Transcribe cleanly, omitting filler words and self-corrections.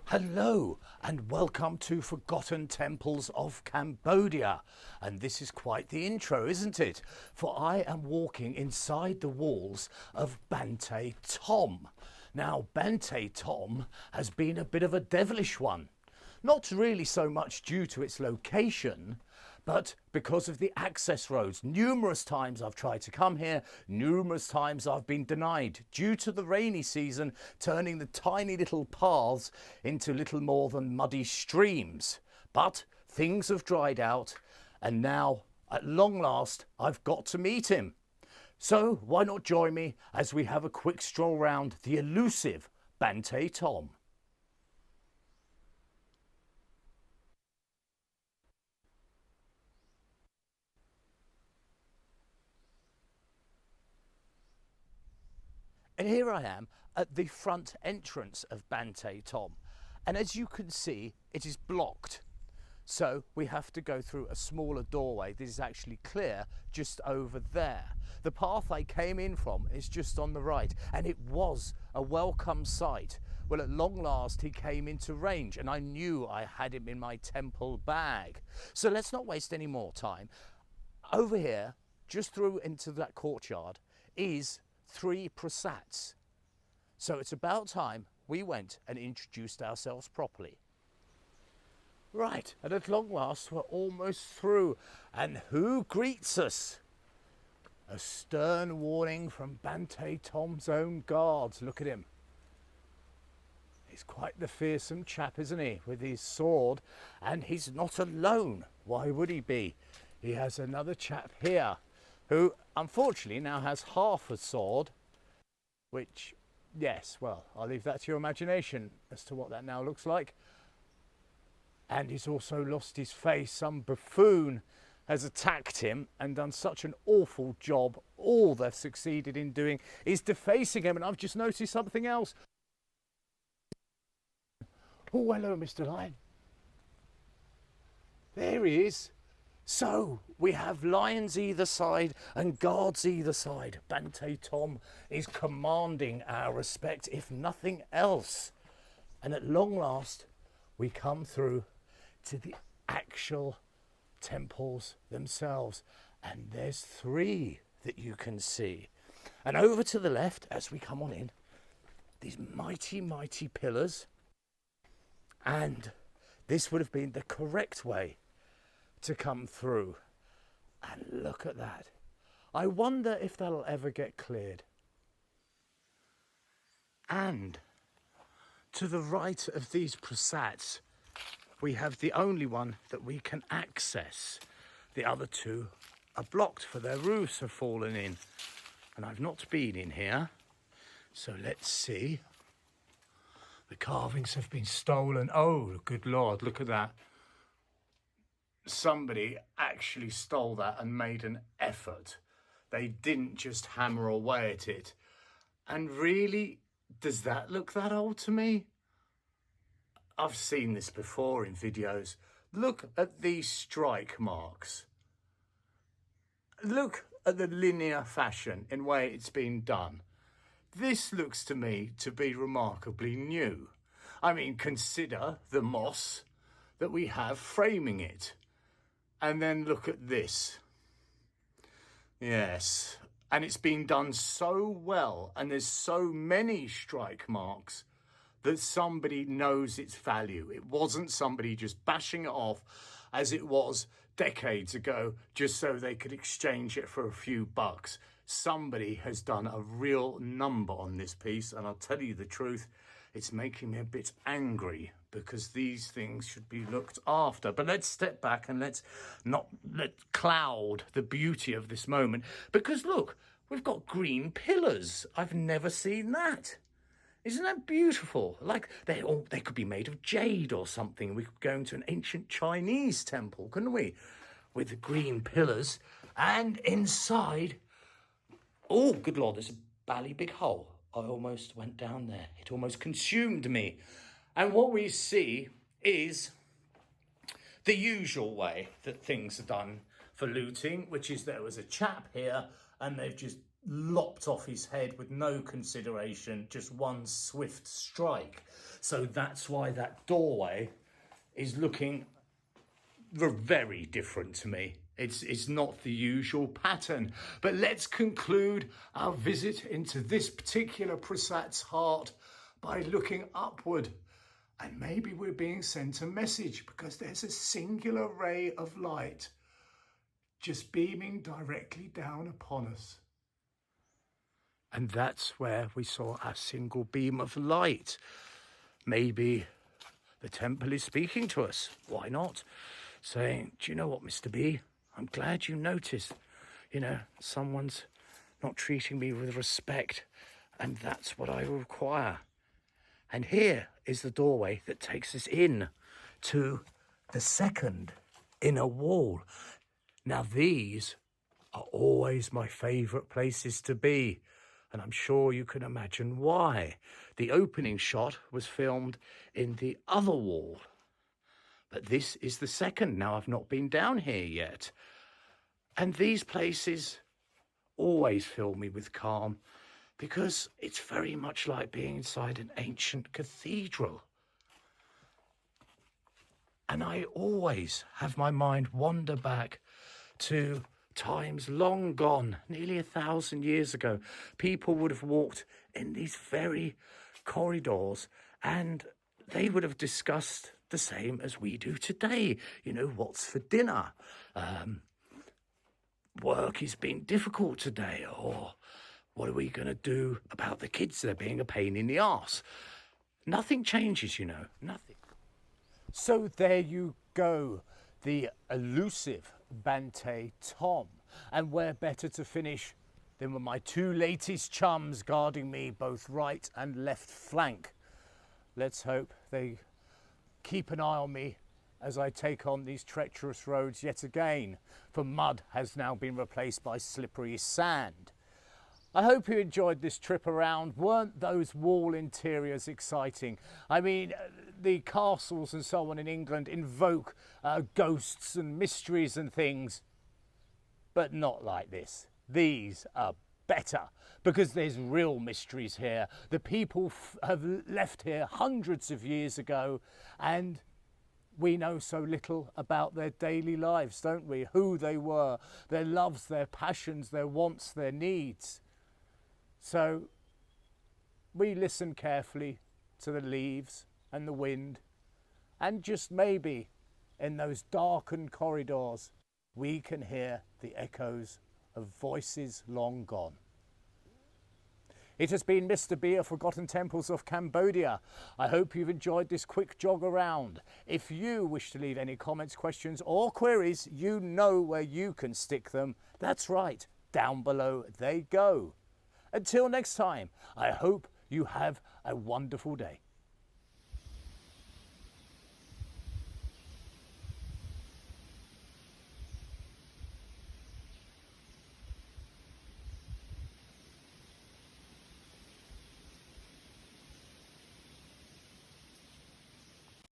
Hello and welcome to Forgotten Temples of Cambodia. And this is quite the intro, isn't it? For I am walking inside the walls of Banteay Thom. Now, Banteay Thom has been a bit of a devilish one. Not really so much due to its location, but because of the access roads. Numerous times I've tried to come here, numerous times I've been denied due to the rainy season turning the tiny little paths into little more than muddy streams. But things have dried out and now at long last I've got to meet him. So why not join me as we have a quick stroll round the elusive Banteay Thom. And here I am at the front entrance of Banteay Thom. And as you can see, it is blocked. So we have to go through a smaller doorway. This is actually clear just over there. The path I came in from is just on the right, and it was a welcome sight. Well, at long last, he came into range, and I knew I had him in my temple bag. So let's not waste any more time. Over here, just through into that courtyard, is 3 prasats. So it's about time we went and introduced ourselves properly. Right, and at long last we're almost through, and who greets us? A stern warning from Banteay Thom's own guards. Look at him. He's quite the fearsome chap, isn't he, with his sword, and he's not alone. Why would he be? He has another chap here who unfortunately now has half a sword, which, yes, well, I'll leave that to your imagination as to what that now looks like. And he's also lost his face. Some buffoon has attacked him and done such an awful job. All they've succeeded in doing is defacing him. And I've just noticed something else. Oh, hello, Mr. Lion. There he is. So we have lions either side and guards either side. Banteay Thom is commanding our respect, if nothing else. And at long last, we come through to the actual temples themselves. And there's 3 that you can see. And over to the left, as we come on in, these mighty, mighty pillars. And this would have been the correct way to come through. And look at that. I wonder if that'll ever get cleared. And to the right of these prasats, we have the only one that we can access. The other 2 are blocked, for their roofs have fallen in. And I've not been in here. So let's see. The carvings have been stolen. Oh, good Lord, look at that. Somebody actually stole that and made an effort. They didn't just hammer away at it. And really, does that look that old to me? I've seen this before in videos. Look at these strike marks. Look at the linear fashion in way it's been done. This looks to me to be remarkably new. I mean, consider the moss that we have framing it. And then look at this. Yes. And it's been done so well, and there's so many strike marks that somebody knows its value. It wasn't somebody just bashing it off as it was decades ago just so they could exchange it for a few bucks. Somebody has done a real number on this piece, and I'll tell you the truth, it's making me a bit angry because these things should be looked after. But let's step back and let's not let cloud the beauty of this moment, because look, we've got green pillars. I've never seen that. Isn't that beautiful? Like they could be made of jade or something. We could go into an ancient Chinese temple, couldn't we? With the green pillars. And inside, oh, good Lord, there's a bally big hole. I almost went down there. It almost consumed me. And what we see is the usual way that things are done for looting, which is there was a chap here and they've just lopped off his head with no consideration, just one swift strike. So that's why that doorway is looking very different to me. It's not the usual pattern. But let's conclude our visit into this particular Prasat's heart by looking upward. And maybe we're being sent a message, because there's a singular ray of light just beaming directly down upon us. And that's where we saw our single beam of light. Maybe the temple is speaking to us. Why not? Saying, do you know what, Mr. B? I'm glad you noticed. You know, someone's not treating me with respect, and that's what I require. And here is the doorway that takes us in to the second inner wall. Now, these are always my favourite places to be, and I'm sure you can imagine why. The opening shot was filmed in the other wall, but this is the second. Now, I've not been down here yet, and these places always fill me with calm, because it's very much like being inside an ancient cathedral. And I always have my mind wander back to times long gone, nearly 1,000 years ago. People would have walked in these very corridors, and they would have discussed the same as we do today. You know, what's for dinner? Work has been difficult today, or what are we going to do about the kids? They're being a pain in the arse. Nothing changes, you know, nothing. So there you go, the elusive Banteay Thom. And where better to finish than with my two latest chums guarding me both right and left flank. Let's hope they keep an eye on me as I take on these treacherous roads yet again, for mud has now been replaced by slippery sand. I hope you enjoyed this trip around. Weren't those wall interiors exciting? I mean, the castles and so on in England invoke ghosts and mysteries and things, but not like this. These are better, because there's real mysteries here. The people have left here hundreds of years ago, and we know so little about their daily lives, don't we? Who they were, their loves, their passions, their wants, their needs. So we listen carefully to the leaves and the wind, and just maybe in those darkened corridors we can hear the echoes of voices long gone. It has been Mr. B of Forgotten Temples of Cambodia. I hope you've enjoyed this quick jog around. If you wish to leave any comments, questions or queries, you know where you can stick them. That's right, down below they go. Until next time, I hope you have a wonderful day.